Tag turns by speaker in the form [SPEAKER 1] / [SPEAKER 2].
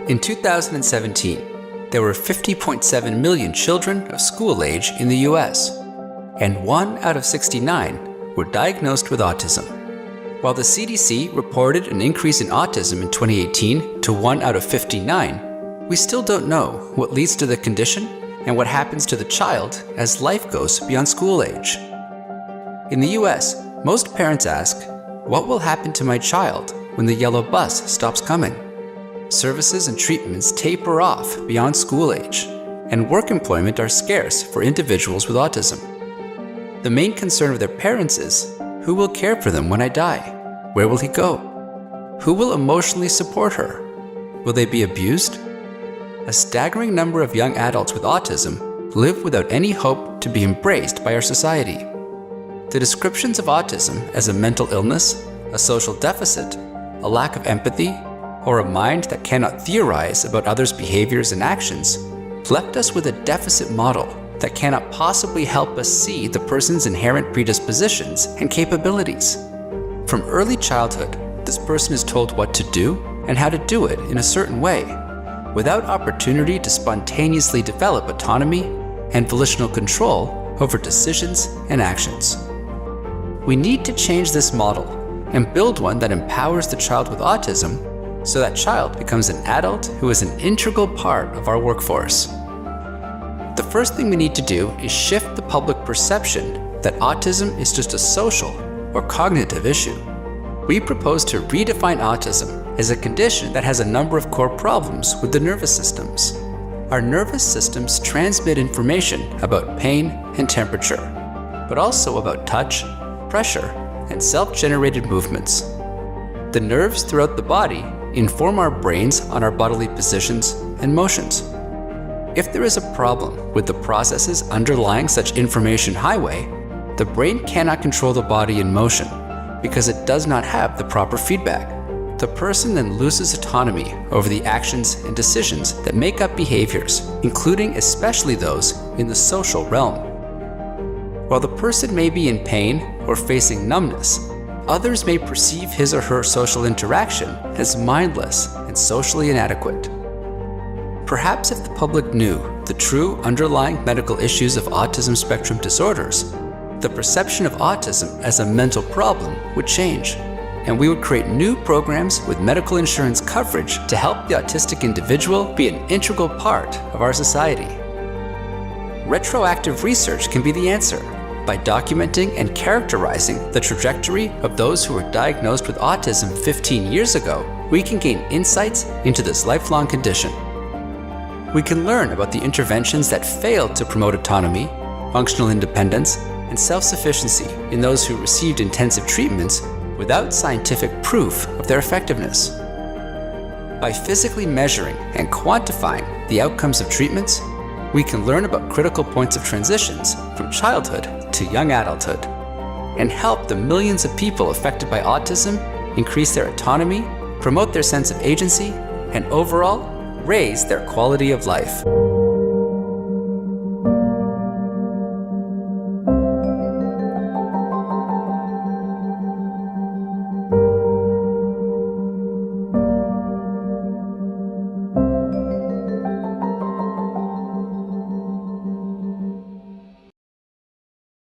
[SPEAKER 1] In 2017, there were 50.7 million children of school age in the US, and 1 out of 69 were diagnosed with autism. While the CDC reported an increase in autism in 2018 to 1 out of 59, we still don't know what leads to the condition and what happens to the child as life goes beyond school age. In the US, most parents ask, "What will happen to my child when the yellow bus stops coming?" Services and treatments taper off beyond school age, and work employment are scarce for individuals with autism. The main concern of their parents is, who will care for them when I die? Where will he go? Who will emotionally support her? Will they be abused? A staggering number of young adults with autism live without any hope to be embraced by our society. The descriptions of autism as a mental illness, a social deficit, a lack of empathy, or a mind that cannot theorize about others' behaviors and actions left us with a deficit model that cannot possibly help us see the person's inherent predispositions and capabilities. From early childhood, this person is told what to do and how to do it in a certain way, without opportunity to spontaneously develop autonomy and volitional control over decisions and actions. We need to change this model and build one that empowers the child with autism so that child becomes an adult who is an integral part of our workforce. The first thing we need to do is shift the public perception that autism is just a social or cognitive issue. We propose to redefine autism as a condition that has a number of core problems with the nervous systems. Our nervous systems transmit information about pain and temperature, but also about touch, pressure, and self-generated movements. The nerves throughout the body inform our brains on our bodily positions and motions. If there is a problem with the processes underlying such information highway, the brain cannot control the body in motion because it does not have the proper feedback. The person then loses autonomy over the actions and decisions that make up behaviors, including especially those in the social realm. While the person may be in pain or facing numbness, others may perceive his or her social interaction as mindless and socially inadequate. Perhaps if the public knew the true underlying medical issues of autism spectrum disorders, the perception of autism as a mental problem would change, and we would create new programs with medical insurance coverage to help the autistic individual be an integral part of our society. Retroactive research can be the answer. By documenting and characterizing the trajectory of those who were diagnosed with autism 15 years ago, we can gain insights into this lifelong condition. We can learn about the interventions that failed to promote autonomy, functional independence, and self-sufficiency in those who received intensive treatments without scientific proof of their effectiveness. By physically measuring and quantifying the outcomes of treatments, we can learn about critical points of transitions from childhood to young adulthood, and help the millions of people affected by autism increase their autonomy, promote their sense of agency, and overall raise their quality of life.